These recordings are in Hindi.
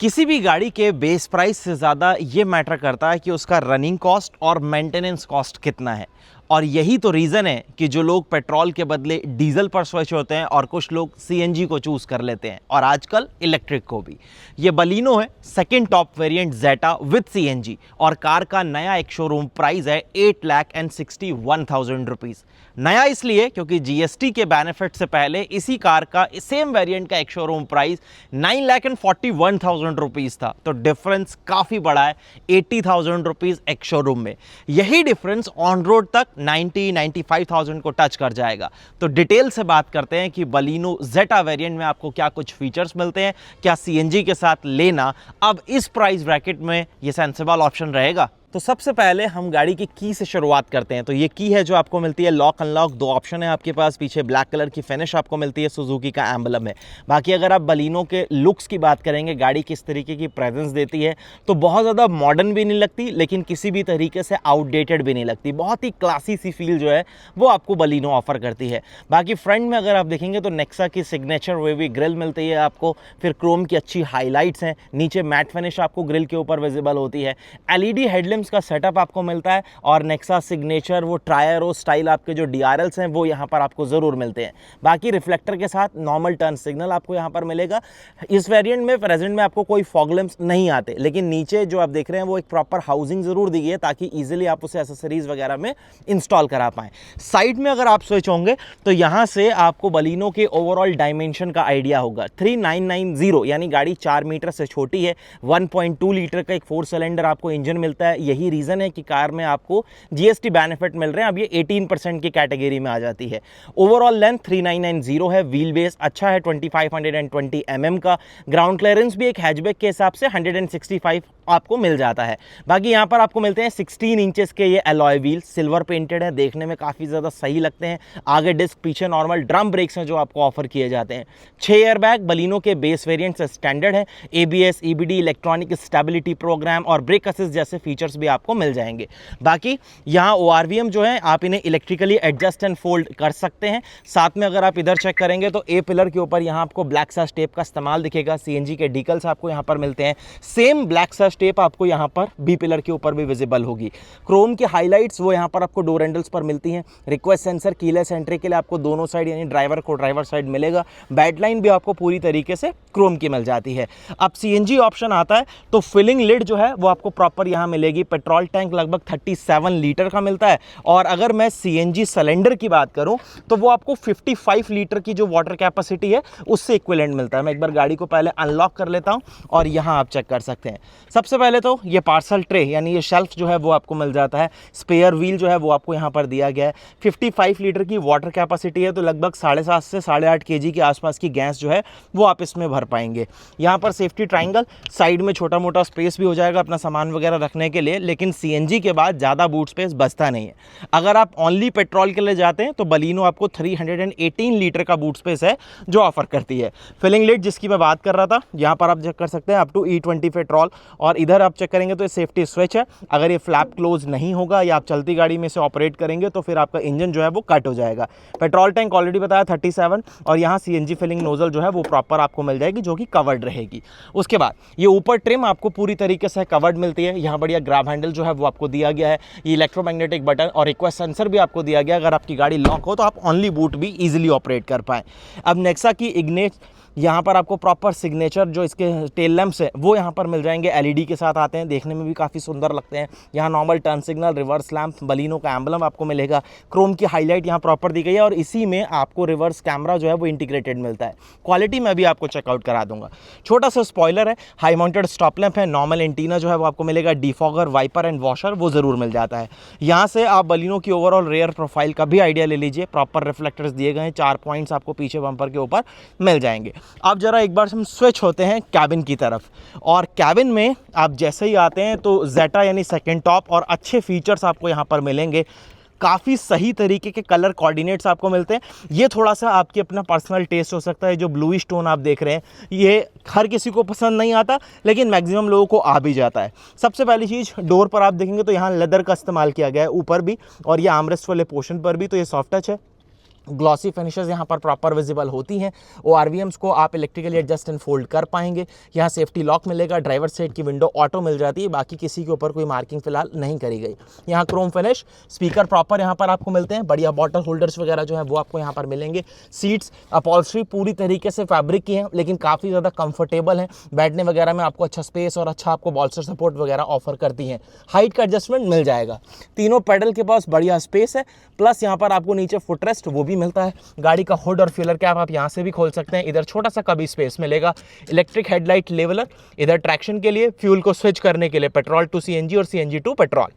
किसी भी गाड़ी के बेस प्राइस से ज़्यादा ये मैटर करता है कि उसका रनिंग कॉस्ट और मेंटेनेंस कॉस्ट कितना है। और यही तो रीज़न है कि जो लोग पेट्रोल के बदले डीजल पर स्विच होते हैं और कुछ लोग सीएनजी को चूज़ कर लेते हैं और आजकल इलेक्ट्रिक को भी। ये बलिनो है, second top variant Zeta with CNG, और कार का नया एक शोरूम प्राइस है 8,61,000 रुपीज़। नया इसलिए क्योंकि जीएसटी के बेनिफिट से पहले इसी कार का सेम वेरिएंट का एक शोरूम प्राइस 9,41,000 रुपीज़ था। तो डिफरेंस काफ़ी बड़ा है, 80,000 रुपीज़ एक शोरूम में। यही डिफरेंस ऑन रोड तक 95,000 को टच कर जाएगा। तो डिटेल से बात करते हैं कि बलिनो जेटा वेरिएंट में आपको क्या कुछ फीचर्स मिलते हैं, क्या सीएनजी के साथ लेना अब इस प्राइस ब्रैकेट में ये सेंसिबल ऑप्शन रहेगा। तो सबसे पहले हम गाड़ी की की से शुरुआत करते हैं। तो ये की है जो आपको मिलती है लॉक अनलॉक, दो ऑप्शन है आपके पास, पीछे ब्लैक कलर की फिनिश आपको मिलती है, सुजुकी का एम्बलम है। बाकी अगर आप बलिनो के लुक्स की बात करेंगे, गाड़ी किस तरीके की प्रेजेंस देती है, तो बहुत ज़्यादा मॉडर्न भी नहीं लगती लेकिन किसी भी तरीके से आउटडेटेड भी नहीं लगती। बहुत ही क्लासी सी फील जो है वो आपको बलिनो ऑफर करती है। बाकी फ्रंट में अगर आप देखेंगे तो नेक्सा की सिग्नेचर वेवी ग्रिल मिलती है आपको, फिर क्रोम की अच्छी हाईलाइट्स हैं, नीचे मैट फिनिश आपको ग्रिल के ऊपर विजिबल होती है, एलईडी हेडलैम्प्स का सेटअप आपको मिलता है, और नेक्सा सिग्नेचर वो ट्रायरो स्टाइल आपके जो डीआरएल्स हैं वो यहाँ पर आपको ज़रूर मिलते हैं। बाकी रिफ्लेक्टर के साथ नॉर्मल टर्न सिग्नल आपको यहाँ पर मिलेगा। इस वेरिएंट में प्रेजेंट में आपको कोई फॉग लैंप्स नहीं आते, लेकिन नीचे जो आप देख रहे हैं वो एक प्रॉपर हाउसिंग ज़रूर दी है ताकि ईजिली आप उसे एसेसरीज वगैरह में इंस्टॉल करा पाएँ। साइड में अगर आप स्विच होंगे तो यहाँ से आपको बलिनो के ओवरऑल डायमेंशन का आइडिया होगा। 3990 यानी गाड़ी 4 मीटर से छोटी है, 1.2 लीटर का एक 4 सिलेंडर आपको इंजन मिलता है। यही रीज़न है कि कार में आपको जीएसटी बेनिफिट मिल रहे हैं। अब ये 18% की कैटेगरी में आ जाती है। ओवरऑल लेंथ 3990 है, व्हील बेस अच्छा है 2520 mm का, ग्राउंड क्लियरेंस भी एक हैचबैक के हिसाब से 165 आपको मिल जाता है। बाकी यहाँ पर आपको मिलते हैं 16 इंचेस के ये अलॉय व्हील, सिल्वर पेंटेड है, देखने में काफ़ी ज़्यादा सही लगते हैं। आगे डिस्क, पीछे नॉर्मल ड्रम ब्रेक्स हैं जो आपको ऑफर किए जाते हैं। 6 एयरबैग बलिनो के बेस वेरिएंट से स्टैंडर्ड है। ABS, EBD, electronic stability program और ब्रेक असिस्ट जैसे फीचर्स भी आपको मिल जाएंगे। बाकी यहाँ ओआरवीएम जो है आप इन्हें इलेक्ट्रिकली एडजस्ट एंड फोल्ड कर सकते हैं। साथ में अगर आप इधर चेक करेंगे तो ए पिलर के ऊपर यहाँ आपको ब्लैक सास टेप का इस्तेमाल दिखेगा। सीएनजी के डीकल्स आपको यहाँ पर मिलते हैं, सेम ब्लैक सास टेप आपको यहाँ पर बी पिलर के ऊपर भी विजिबल होगी। क्रोम की हाइलाइट्स वो यहाँ पर आपको डोर हैंडल्स पर मिलती हैं। रिक्वेस्ट सेंसर, कीलेस एंट्री के लिए आपको दोनों साइड यानी ड्राइवर को ड्राइवर साइड मिलेगा। बैटलाइन भी आपको पूरी तरीके से क्रोम की मिल जाती है। अब सीएनजी ऑप्शन आता है तो फिलिंग लिड जो है वो आपको प्रॉपर यहाँ मिलेगी। पेट्रोल टैंक लगभग 37 लीटर का मिलता है, और अगर मैं सीएनजी सिलेंडर की बात करूं तो वो आपको 55 लीटर की जो वाटर कैपेसिटी है उससे इक्विवेलेंट मिलता है। मैं एक बार गाड़ी को पहले अनलॉक कर लेता हूं और यहां आप चेक कर सकते हैं। सबसे पहले तो ये पार्सल ट्रे यानी ये शेल्फ जो है वो आपको मिल जाता है। स्पेयर व्हील जो है वो आपको यहाँ पर दिया गया है। 55 लीटर की वाटर कैपेसिटी है तो लगभग 7.5 से 8.5 केजी के आसपास की गैस जो है वो आप इसमें भर पाएंगे। यहाँ पर सेफ्टी ट्राइंगल, साइड में छोटा मोटा स्पेस भी हो जाएगा अपना सामान वगैरह रखने के लिए, लेकिन सीएनजी के बाद ज़्यादा बूट स्पेस बचता नहीं है। अगर आप ओनली पेट्रोल के लिए जाते हैं तो बलिनो आपको 318 लीटर का बूट स्पेस है जो ऑफर करती है। फिलिंग लिड जिसकी मैं बात कर रहा था, यहाँ पर आप चेक कर सकते हैं अप टू E20 पेट्रोल, और इधर आप चेक करेंगे तो ये सेफ्टी स्विच है। अगर ये फ्लैप क्लोज नहीं होगा या आप चलती गाड़ी में से ऑपरेट करेंगे तो फिर आपका इंजन जो है वो कट हो जाएगा। पेट्रोल टैंक ऑलरेडी बताया 37, और यहाँ सीएनजी फिलिंग नोजल जो है वो प्रॉपर आपको मिल जाएगी जो कि कवर्ड रहेगी। उसके बाद ये ऊपर ट्रिम आपको पूरी तरीके से कवर्ड मिलती है। यहाँ बढ़िया ग्रैब हैंडल जो है वो आपको दिया गया है। ये इलेक्ट्रोमैग्नेटिक बटन और रिक्वेस्ट सेंसर भी आपको दिया गया, अगर आपकी गाड़ी लॉक हो तो आप ओनली बूट भी इजीली ऑपरेट कर पाएँ। अब नेक्सा की इग्निट, यहाँ पर आपको प्रॉपर सिग्नेचर जो इसके टेल लैंप्स है वो यहाँ पर मिल जाएंगे, एलईडी के साथ आते हैं, देखने में भी काफ़ी सुंदर लगते हैं। यहाँ normal turn signal, reverse lamp, Baleno का एम्बलम आपको मिलेगा। क्रोम की हाईलाइट यहाँ प्रॉपर दी गई है, और इसी में आपको रिवर्स कैमरा जो है वो इंटीग्रेटेड मिलता है। क्वालिटी में भी आपको चेकआउट करा दूंगा। छोटा सा स्पॉइलर है, हाई माउंटेड स्टॉप लैंप है, नॉर्मल एंटीना जो है वो आपको मिलेगा, डिफॉगर, वाइपर एंड वॉशर वो ज़रूर मिल जाता है। यहाँ से आप बलिनो की ओवरऑल रेयर प्रोफाइल का भी आइडिया ले लीजिए। प्रॉपर रिफ्लेक्टर्स दिए गए हैं, 4 पॉइंट्स आपको पीछे बम्पर के ऊपर मिल जाएंगे। अब जरा एक बार हम स्विच होते हैं कैबिन की तरफ, और कैबिन में आप जैसे ही आते हैं तो जेटा यानी सेकंड टॉप और अच्छे फीचर्स आपको यहाँ पर मिलेंगे। काफ़ी सही तरीके के कलर कोऑर्डिनेट्स आपको मिलते हैं। ये थोड़ा सा आपकी अपना पर्सनल टेस्ट हो सकता है। जो ब्लूइश टोन आप देख रहे हैं ये हर किसी को पसंद नहीं आता, लेकिन मैक्सिमम लोगों को आ भी जाता है। सबसे पहली चीज़, डोर पर आप देखेंगे तो यहाँ लेदर का इस्तेमाल किया गया है ऊपर भी, और ये आर्मरेस्ट वाले पोर्शन पर भी, तो ये सॉफ्ट टच है। ग्लॉसी फिनिशेस यहाँ पर प्रॉपर विजिबल होती हैं। ORVMs को आप इलेक्ट्रिकली एडजस्ट एंड फोल्ड कर पाएंगे। यहाँ सेफ्टी लॉक मिलेगा, ड्राइवर साइड की विंडो ऑटो मिल जाती है, बाकी किसी के ऊपर कोई मार्किंग फिलहाल नहीं करी गई। यहाँ क्रोम फिनिश, स्पीकर प्रॉपर यहाँ पर आपको मिलते हैं, बढ़िया बॉटल होल्डर्स वगैरह जो है वो आपको यहाँ पर मिलेंगे। सीट्स अपॉल्स्ट्री पूरी तरीके से फैब्रिक की है, लेकिन काफ़ी ज़्यादा कंफर्टेबल है, बैठने वगैरह में आपको अच्छा स्पेस और अच्छा आपको बॉल्स्टर सपोर्ट वगैरह ऑफर करती हैं। हाइट का एडजस्टमेंट मिल जाएगा, तीनों पेडल के पास बढ़िया स्पेस है, प्लस यहाँ पर आपको नीचे फुटरेस्ट वो भी मिलता है। गाड़ी का हुड और फ्यूलर कैप आप यहाँ से भी खोल सकते हैं। इधर छोटा सा कभी स्पेस मिलेगा। इलेक्ट्रिक हेडलाइट लेवलर, इधर ट्रैक्शन के लिए, फ्यूल को स्विच करने के लिए पेट्रोल टू CNG और CNG to petrol.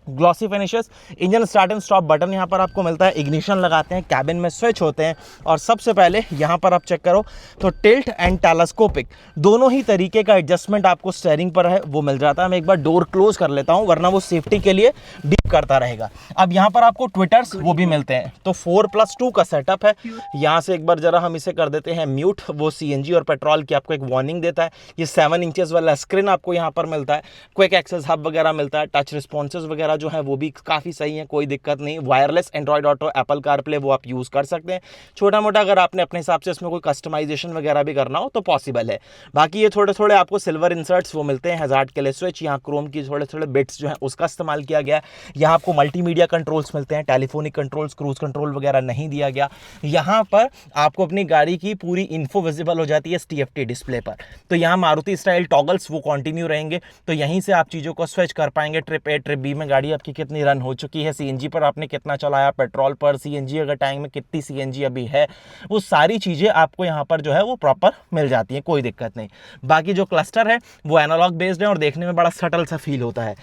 Glossy finishes, engine start and stop button यहाँ पर आपको मिलता है, इग्निशन लगाते हैं, कैबिन में स्विच होते हैं, और सबसे पहले यहाँ पर आप चेक करो तो टिल्ट एंड टेलेस्कोपिक दोनों ही तरीके का एडजस्टमेंट आपको स्टीयरिंग पर है वो मिल जाता है। मैं एक बार डोर क्लोज कर लेता हूँ, वरना वो सेफ्टी के लिए डीप करता रहेगा। अब यहाँ पर आपको ट्विटर्स वो भी मिलते हैं, तो 4+2 का सेटअप है। यहाँ से एक बार जरा हम इसे कर देते हैं म्यूट, वो CNG और पेट्रोल की आपको एक वार्निंग देता है। ये 7 इंचेस वाला स्क्रीन आपको यहाँ पर मिलता है, क्विक एक्सेस हब वगैरह मिलता है, टच रिस्पॉन्सेज वगैरह जो है वो भी काफ़ी सही है, कोई दिक्कत नहीं। Wireless Android auto, Apple CarPlay वो आप यूज़ कर सकते हैं। छोटा मोटा अगर आपने अपने हिसाब से इसमें कोई कस्टमाइजेशन वगैरह भी करना हो तो पॉसिबल है। बाकी ये थोड़े थोड़े आपको सिल्वर इंसर्ट्स वो मिलते हैं, हैजार्ड के लिए स्विच, यहाँ क्रोम की थोड़े थोड़े बिट्स जो है उसका इस्तेमाल किया गया है। यहाँ आपको मल्टीमीडिया कंट्रोल्स मिलते हैं, टेलीफोनिक कंट्रोल्स, क्रूज कंट्रोल वगैरह नहीं दिया गया। यहाँ पर आपको अपनी गाड़ी की पूरी इन्फो विजिबल हो जाती है TFT डिस्प्ले पर। तो यहाँ मारुति स्टाइल टॉगल्स वो कंटिन्यू रहेंगे, तो यहीं से आप चीज़ों को स्विच कर पाएंगे। ट्रिप A ट्रिप B में गाड़ी आपकी कितनी रन हो चुकी है, CNG पर आपने कितना चलाया, पेट्रोल पर, CNG अगर टैंक में कितनी CNG अभी है, वो सारी चीज़ें आपको यहाँ पर जो है वो प्रॉपर मिल जाती हैं, कोई दिक्कत नहीं। बाकी जो क्लस्टर है वो एनालॉग बेस्ड है और देखने में बड़ा सटल सा फील होता है।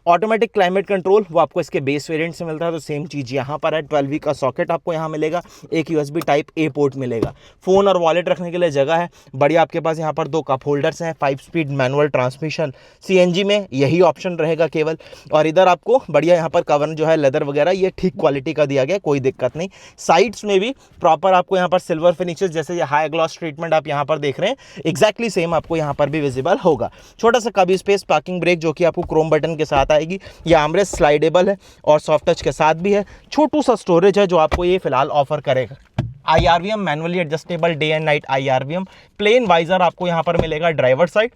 ऑटोमेटिक क्लाइमेट कंट्रोल वो आपको इसके बेस वेरिएंट से मिलता है, तो सेम चीज़ यहाँ पर है। 12V का सॉकेट आपको यहाँ मिलेगा, एक USB टाइप A पोर्ट मिलेगा, फ़ोन और वॉलेट रखने के लिए जगह है, बढ़िया आपके पास यहाँ पर 2 कप होल्डर्स हैं, 5 स्पीड मैनुअल ट्रांसमिशन, CNG में यही ऑप्शन रहेगा केवल। और इधर आपको बढ़िया यहाँ पर कवर जो है लेदर वगैरह ये ठीक क्वालिटी का दिया गया, कोई दिक्कत नहीं। साइड्स में भी प्रॉपर आपको यहाँ पर सिल्वर फिनिशेस, जैसे ये हाई ग्लॉस ट्रीटमेंट आप यहाँ पर देख रहे हैं, एक्जैक्टली सेम आपको यहाँ पर भी विजिबल होगा। छोटा सा कभी स्पेस, पार्किंग ब्रेक जो कि आपको क्रोम बटन के साथ आएगी, ये आर्मरेस्ट स्लाइडेबल है और सॉफ्ट टच के साथ भी है। छोटू सा स्टोरेज है जो आपको ये फिलहाल ऑफर करेगा। IRVM manually adjustable day and night IRVM, plain visor आपको यहाँ पर मिलेगा ड्राइवर साइड।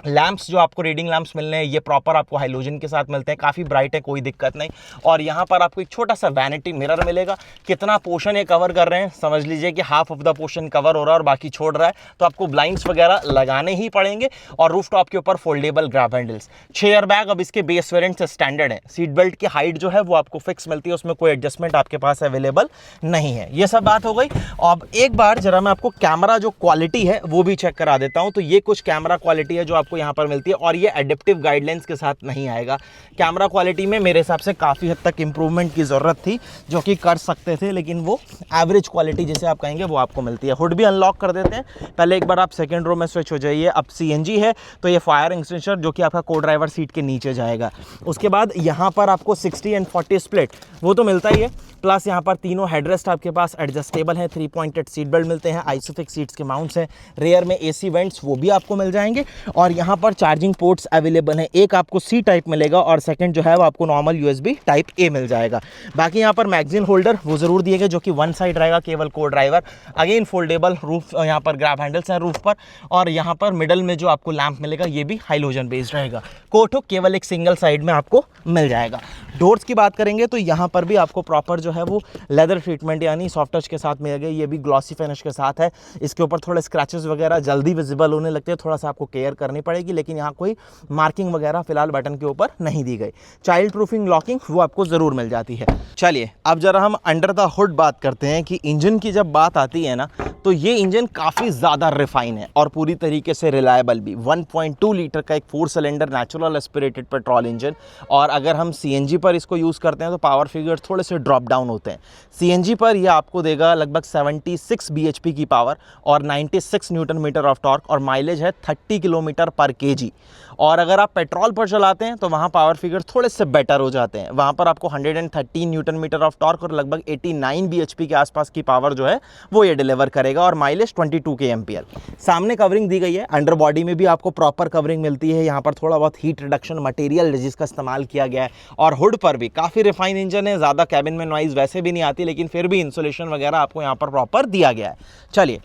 लैंप्स जो आपको रीडिंग लैंप्स मिलने हैं ये प्रॉपर आपको हाइलोजन के साथ मिलते हैं, काफ़ी ब्राइट है, कोई दिक्कत नहीं। और यहाँ पर आपको एक छोटा सा वैनिटी मिरर मिलेगा। कितना पोर्शन ये कवर कर रहे हैं समझ लीजिए कि half of the portion cover हो रहा है और बाकी छोड़ रहा है, तो आपको ब्लाइंड्स वगैरह लगाने ही पड़ेंगे। और रूफ टॉप के ऊपर फोल्डेबल ग्रैब हैंडल्स, 6 एयरबैग अब इसके बेस वेरिएंट से स्टैंडर्ड है। सीट बेल्ट की हाइट जो है वो आपको फिक्स मिलती है, उसमें कोई एडजस्टमेंट आपके पास अवेलेबल नहीं है। ये सब बात हो गई। अब एक बार जरा मैं आपको कैमरा जो क्वालिटी है वो भी चेक करा देता हूँ। तो ये कुछ कैमरा क्वालिटी है जो आपको यहाँ पर मिलती है, और ये एडेप्टिव गाइडलाइंस के साथ नहीं आएगा। कैमरा क्वालिटी में मेरे हिसाब से काफ़ी हद तक इंप्रूवमेंट की ज़रूरत थी, जो कि कर सकते थे, लेकिन वो एवरेज क्वालिटी जिसे आप कहेंगे वो आपको मिलती है। हुड भी अनलॉक कर देते हैं। पहले एक बार आप सेकंड रो में स्विच हो जाइए। अब CNG है तो ये फायर एक्सटिंग्विशर जो कि आपका को ड्राइवर सीट के नीचे जाएगा। उसके बाद यहाँ पर आपको 60 एंड 40 स्प्लिट वो तो मिलता ही है, प्लस यहाँ पर तीनों हेडरेस्ट आपके पास एडजस्टेबल हैं, 3 पॉइंटेड सीट बेल्ट मिलते हैं, आइसोफिक्स सीट्स के माउंट्स हैं, रेयर में AC वेंट्स वो भी आपको मिल जाएंगे। और यहाँ पर चार्जिंग पोर्ट्स अवेलेबल हैं, एक आपको C टाइप मिलेगा और सेकंड जो है वो आपको नॉर्मल USB टाइप A मिल जाएगा। बाकी यहाँ पर मैगजीन होल्डर वो ज़रूर दिए गए जो कि 1 साइड रहेगा, केवल को ड्राइवर। अगेन फोल्डेबल रूफ, यहाँ पर ग्रैब हैंडल्स हैं रूफ पर, और यहाँ पर मिडल में जो आपको लैंप मिलेगा ये भी हाइलोजन बेस्ड रहेगा। कोट हुक केवल एक सिंगल साइड में आपको मिल जाएगा। डोर्स की बात करेंगे तो यहाँ पर भी आपको प्रॉपर जो है वो लेदर ट्रीटमेंट यानी सॉफ्ट टच के साथ मिलेगा, ये भी ग्लॉसी फिनिश के साथ है। इसके ऊपर थोड़े स्क्रैचेस वगैरह जल्दी विजिबल होने लगते हैं, थोड़ा सा आपको केयर करनी पड़ेगी, लेकिन यहाँ कोई मार्किंग वगैरह फिलहाल बटन के ऊपर नहीं दी गई। चाइल्ड प्रूफिंग लॉकिंग वो आपको ज़रूर मिल जाती है। चलिए अब जरा हम अंडर द हुड बात करते हैं कि इंजन की जब बात आती है ना, तो ये इंजन काफ़ी ज़्यादा रिफाइन है और पूरी तरीके से रिलायबल भी। 1.2 लीटर का एक 4 cylinder natural aspirated petrol engine, और अगर हम CNG पर इसको यूज़ करते हैं तो पावर फिगर थोड़े से ड्रॉप डाउन होते हैं। CNG पर ये आपको देगा लगभग 76 bhp की पावर और 96 न्यूटन मीटर ऑफ टॉर्क, और माइलेज है 30 किलोमीटर पर केजी। और अगर आप पेट्रोल पर चलाते हैं तो वहाँ पावर फिगर थोड़े से बेटर हो जाते हैं। वहाँ पर आपको 113 न्यूटन मीटर ऑफ टॉर्क और लगभग 89 bhp के आसपास की पावर जो है वो ये डिलीवर करेगा और माइलेज 22 kmpl। सामने कवरिंग दी गई है, अंडर बॉडी में भी आपको प्रॉपर कवरिंग मिलती है। यहाँ पर थोड़ा बहुत हीट रिडक्शन मटेरियल जिसका इस्तेमाल किया गया है और हुड पर भी काफ़ी रिफाइन इंजन है। ज़्यादा कैबिन में नॉइज़ वैसे भी नहीं आती, लेकिन फिर भी इंसुलेशन वगैरह आपको यहाँ पर प्रॉपर दिया गया है। चलिए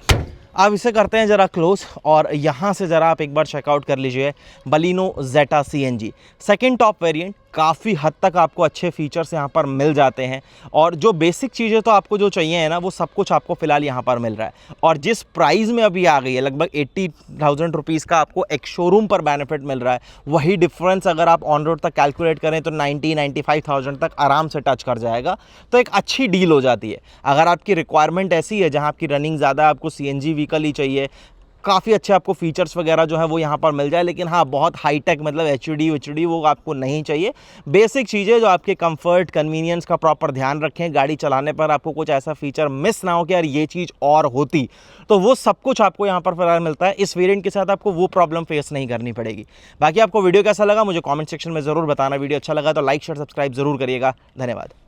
अब इसे करते हैं ज़रा क्लोज और यहाँ से ज़रा आप एक बार चेकआउट कर लीजिए बलिनो जेटा CNG सेकेंड टॉप वेरिएंट। काफ़ी हद तक आपको अच्छे फीचर्स यहाँ पर मिल जाते हैं और जो बेसिक चीज़ें तो आपको जो चाहिए है ना वो सब कुछ आपको फिलहाल यहाँ पर मिल रहा है। और जिस प्राइस में अभी आ गई है लगभग 80,000 रुपीज़ का आपको एक शोरूम पर बेनिफिट मिल रहा है, वही डिफरेंस अगर आप ऑन रोड तक कैलकुलेट करें तो 90-95,000 तक आराम से टच कर जाएगा। तो एक अच्छी डील हो जाती है। अगर आपकी रिक्वायरमेंट ऐसी है जहाँ आपकी रनिंग ज़्यादा, आपको CNG व्हीकल ही चाहिए, काफ़ी अच्छे आपको फीचर्स वगैरह जो है वो यहाँ पर मिल जाए, लेकिन हाँ बहुत हाईटेक मतलब HD वो आपको नहीं चाहिए। बेसिक चीज़ें जो आपके कंफर्ट कन्वीनियंस का प्रॉपर ध्यान रखें, गाड़ी चलाने पर आपको कुछ ऐसा फीचर मिस ना हो कि यार ये चीज़ और होती, तो वो सब कुछ आपको यहाँ पर फिलहाल मिलता है। इस वेरिएंट के साथ आपको वो प्रॉब्लम फेस नहीं करनी पड़ेगी। बाकी आपको वीडियो कैसा लगा मुझे कॉमेंट सेक्शन में ज़रूर बताना। वीडियो अच्छा लगा तो लाइक शेयर सब्सक्राइब ज़रूर करिएगा। धन्यवाद।